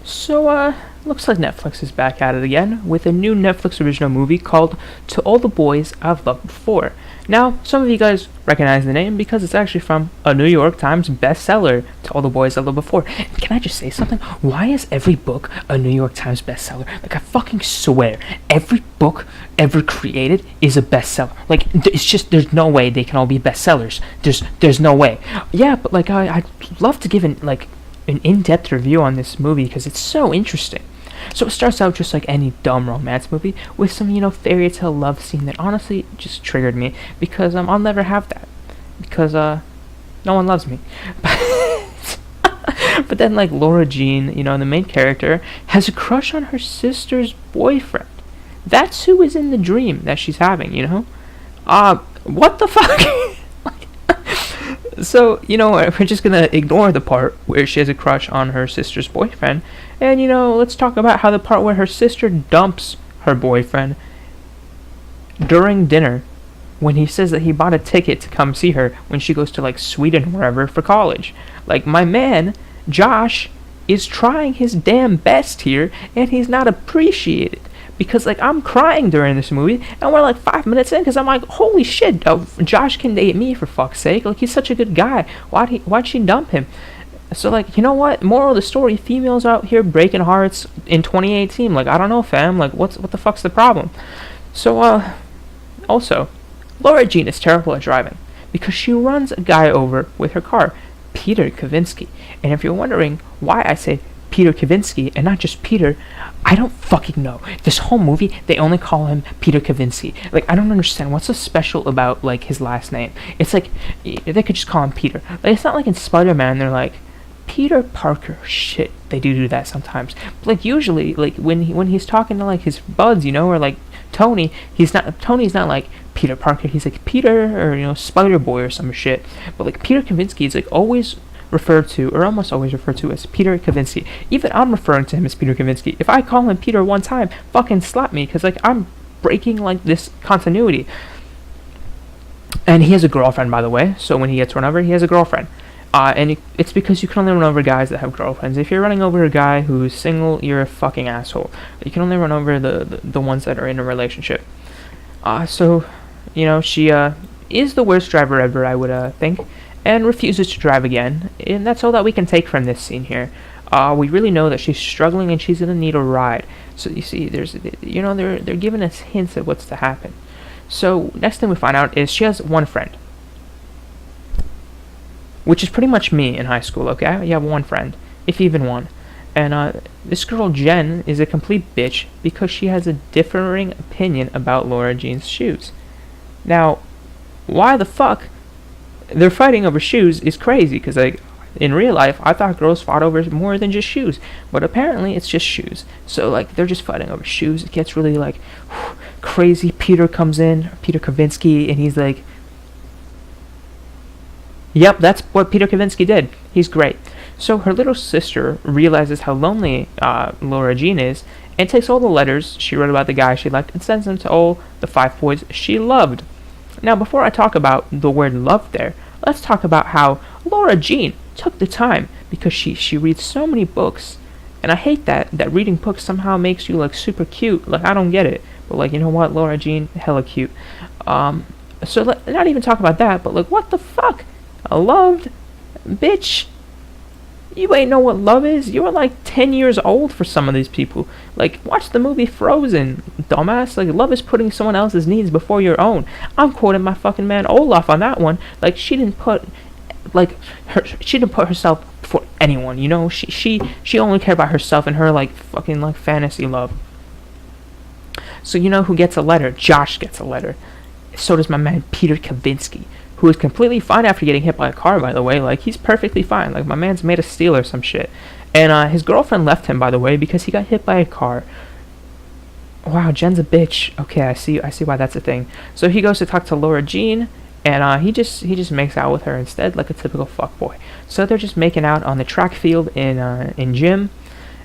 Looks like Netflix is back at it again with a new Netflix original movie called To All the Boys I've Loved Before. Now, some of you guys recognize the name because it's actually from a New York Times bestseller, To All the Boys I've Loved Before. And can I just say something? Why is every book a New York Times bestseller? Like, I fucking swear, every book ever created is a bestseller. Like, it's just, there's no way they can all be bestsellers. There's no way. Yeah, but like, I'd love to give an in-depth review on this movie because it's so interesting. So it starts out just like any dumb romance movie with some, fairy tale love scene that honestly just triggered me because I'll never have that because no one loves me. But then like Laura Jean, the main character, has a crush on her sister's boyfriend. That's who is in the dream that she's having, what the fuck? So, we're just gonna ignore the part where she has a crush on her sister's boyfriend, and, let's talk about how the part where her sister dumps her boyfriend during dinner when he says that he bought a ticket to come see her when she goes to, like, Sweden or wherever for college. Like, my man, Josh, is trying his damn best here, and he's not appreciated. Because, like, I'm crying during this movie, and we're, like, 5 minutes in, because I'm like, holy shit, Josh can date me, for fuck's sake. Like, he's such a good guy. Why'd she dump him? So, like, you know what? Moral of the story, females out here breaking hearts in 2018. Like, I don't know, fam. Like, what the fuck's the problem? So, also, Laura Jean is terrible at driving, because she runs a guy over with her car, Peter Kavinsky. And if you're wondering why I say Peter Kavinsky and not just Peter, I don't fucking know. This whole movie, they only call him Peter Kavinsky. Like, I don't understand. What's so special about, like, his last name? It's like, they could just call him Peter. Like, it's not like in Spider-Man, they're like, Peter Parker. Shit, they do that sometimes. But, like, usually, like, when he's talking to, like, his buds, or, like, Tony's not like Peter Parker. He's like Peter, or, Spider-Boy or some shit. But, like, Peter Kavinsky is, like, always referred to, or almost always referred to, as Peter Kavinsky. Even I'm referring to him as Peter Kavinsky. If I call him Peter one time, fucking slap me, because, like, I'm breaking, like, this continuity. And he has a girlfriend, by the way, so when he gets run over, he has a girlfriend. And it's because you can only run over guys that have girlfriends. If you're running over a guy who's single, you're a fucking asshole. You can only run over the ones that are in a relationship. She is the worst driver ever, I would think, and refuses to drive again, and that's all that we can take from this scene here. We really know that she's struggling and she's gonna need a ride. So you see, they're giving us hints at what's to happen. So next thing we find out is she has one friend, which is pretty much me in high school. Okay, you have one friend, if even one, and this girl Jen is a complete bitch because she has a differing opinion about Laura Jean's shoes. Now, why the fuck they're fighting over shoes is crazy, because, like, in real life, I thought girls fought over more than just shoes, but apparently it's just shoes. So, like, they're just fighting over shoes. It gets really, like, crazy. Peter comes in, Peter Kavinsky, and he's like, yep, that's what Peter Kavinsky did. He's great. So her little sister realizes how lonely Laura Jean is, and takes all the letters she wrote about the guy she liked and sends them to all the 5 boys she loved. Now, before I talk about the word love there, let's talk about how Laura Jean took the time, because she reads so many books, and I hate that reading books somehow makes you, like, super cute. Like, I don't get it, but, like, you know what, Laura Jean, hella cute. So not even talk about that, but, like, what the fuck? Loved? Bitch, you ain't know what love is. You are like 10 years old for some of these people. Like, watch the movie Frozen, dumbass. Like, love is putting someone else's needs before your own. I'm quoting my fucking man Olaf on that one. Like, she didn't put herself before anyone, she only cared about herself and her, like, fucking, like, fantasy love. So who gets a letter? Josh gets a letter. So does my man Peter Kavinsky, who is completely fine after getting hit by a car, by the way. Like, he's perfectly fine. Like, my man's made of steel or some shit. And his girlfriend left him, by the way, because he got hit by a car. Wow, Jen's a bitch. Okay, I see why that's a thing. So he goes to talk to Laura Jean, and he just makes out with her instead, like a typical fuckboy. So they're just making out on the track field in gym,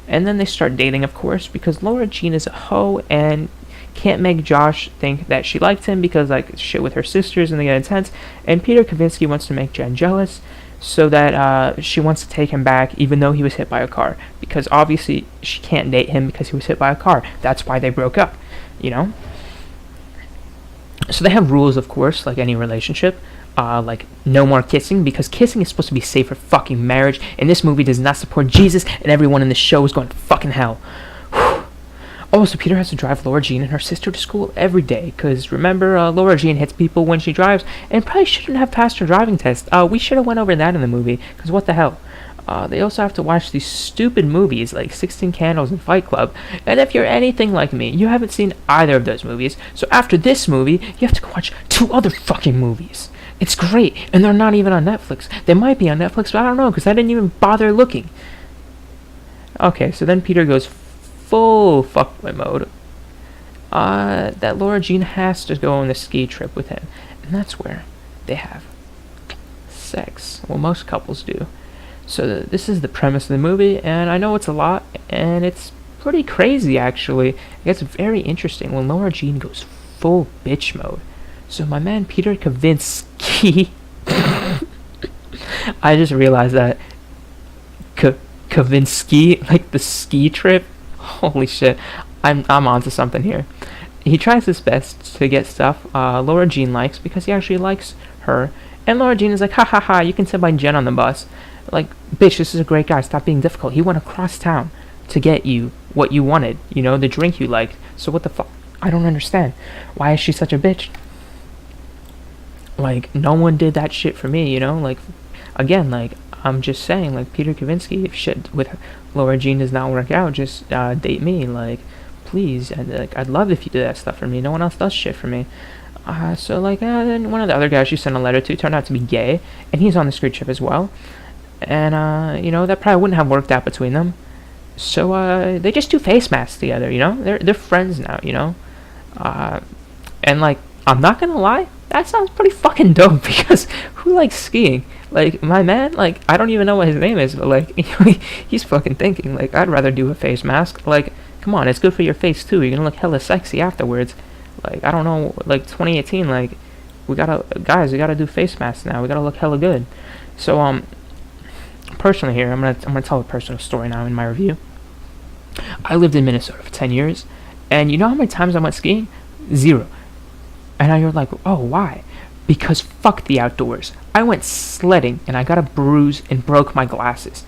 and then they start dating, of course, because Laura Jean is a hoe and can't make Josh think that she liked him because, like, shit with her sisters and they get intense, and Peter Kavinsky wants to make Jen jealous. so that she wants to take him back even though he was hit by a car, because obviously she can't date him because he was hit by a car. That's why they broke up, you know? So they have rules, of course, like any relationship. Like no more kissing, because kissing is supposed to be safe for fucking marriage, and this movie does not support Jesus, and everyone in the show is going to fucking hell. Oh, so Peter has to drive Laura Jean and her sister to school every day, because remember, Laura Jean hits people when she drives, and probably shouldn't have passed her driving test. We should have went over that in the movie, because what the hell. They also have to watch these stupid movies like 16 Candles and Fight Club, and if you're anything like me, you haven't seen either of those movies, so after this movie, you have to go watch 2 other fucking movies. It's great, and they're not even on Netflix. They might be on Netflix, but I don't know, because I didn't even bother looking. Okay, so then Peter goes full fuckboy mode. That Laura Jean has to go on the ski trip with him, and that's where they have sex. Well, most couples do. So this is the premise of the movie, and I know it's a lot, and it's pretty crazy, actually. It gets very interesting when Laura Jean goes full bitch mode. So my man Peter Kavinsky, I just realized that Kavinsky, like the ski trip. Holy shit, I'm onto something here. He tries his best to get stuff Laura Jean likes, because he actually likes her. And Laura Jean is like, ha ha ha, you can sit by Jen on the bus. Like, bitch, this is a great guy. Stop being difficult. He went across town to get you what you wanted. You know, the drink you liked. So what the fuck? I don't understand. Why is she such a bitch? Like, no one did that shit for me, you know? Like, again, like, I'm just saying, like, Peter Kavinsky, if shit with Laura Jean does not work out, just date me. Like, please. And, like, I'd love if you did that stuff for me. No one else does shit for me. So, like, then one of the other guys she sent a letter to turned out to be gay, and he's on the ski trip as well. And, you know, that probably wouldn't have worked out between them. So, they just do face masks together, you know? They're friends now, you know? And, like, I'm not gonna lie, that sounds pretty fucking dope, because who likes skiing? Like, my man, like, I don't even know what his name is, but, like, he's fucking thinking, like, I'd rather do a face mask. Like, come on, it's good for your face, too. You're gonna look hella sexy afterwards. Like, I don't know, like, 2018, like, we gotta do face masks now. We gotta look hella good. So, personally here, I'm gonna tell a personal story now in my review. I lived in Minnesota for 10 years, and you know how many times I went skiing? 0. And now you're like, oh, why? Because fuck the outdoors. I went sledding, and I got a bruise and broke my glasses.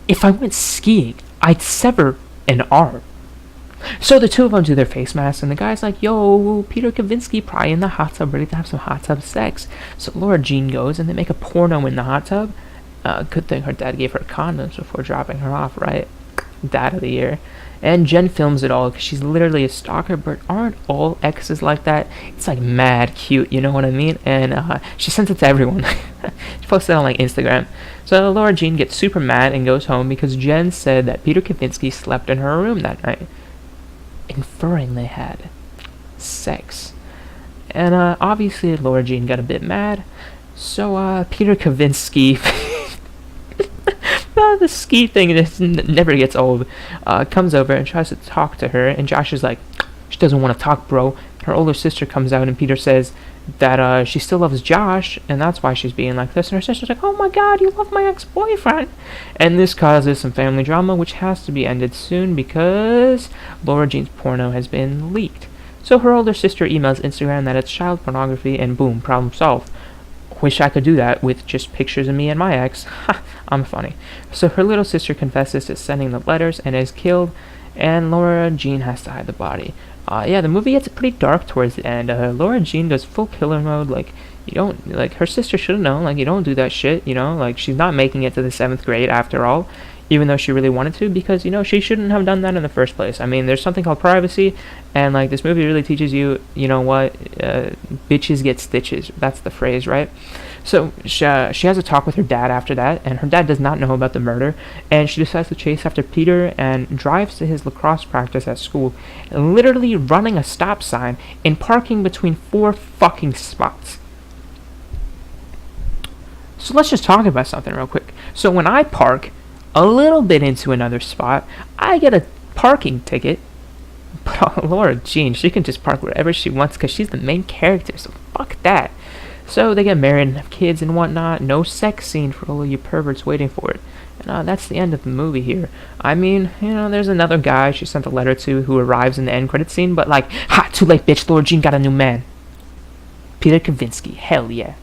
If I went skiing, I'd sever an arm. So the two of them do their face masks, and the guy's like, yo, Peter Kavinsky probably in the hot tub, ready to have some hot tub sex. So Laura Jean goes, and they make a porno in the hot tub. Good thing her dad gave her condoms before dropping her off, right? Dad of the year. And Jen films it all, because she's literally a stalker, but aren't all exes like that? It's like mad cute, you know what I mean? And she sent it to everyone. She posted it on like Instagram. So Laura Jean gets super mad and goes home because Jen said that Peter Kavinsky slept in her room that night, inferring they had sex. And obviously Laura Jean got a bit mad, so Peter Kavinsky the ski thing just never gets old. Comes over and tries to talk to her, and Josh is like, she doesn't want to talk, bro. Her older sister comes out, and Peter says that she still loves Josh, and that's why she's being like this. And her sister's like, oh my god, you love my ex-boyfriend. And this causes some family drama, which has to be ended soon because Laura Jean's porno has been leaked. So her older sister emails Instagram that it's child pornography, and boom, problem solved. Wish I could do that with just pictures of me and my ex. Ha, I'm funny. So her little sister confesses to sending the letters and is killed, and Laura Jean has to hide the body. Yeah, the movie gets pretty dark towards the end. Laura Jean goes full killer mode. Like, you don't, like, her sister should have known, like, you don't do that shit, you know? Like, she's not making it to the 7th grade after all, even though she really wanted to, because, you know, she shouldn't have done that in the first place. I mean, there's something called privacy, and, like, this movie really teaches you, you know what, bitches get stitches. That's the phrase, right? So she has a talk with her dad after that, and her dad does not know about the murder, and she decides to chase after Peter and drives to his lacrosse practice at school, literally running a stop sign and parking between 4 fucking spots. So let's just talk about something real quick. So when I park a little bit into another spot, I get a parking ticket. But Laura Jean, she can just park wherever she wants because she's the main character, so fuck that. So they get married and have kids and whatnot. No sex scene for all of you perverts waiting for it. And that's the end of the movie here. I mean, there's another guy she sent a letter to who arrives in the end credit scene, but like, ha, too late, bitch. Laura Jean got a new man. Peter Kavinsky. Hell yeah.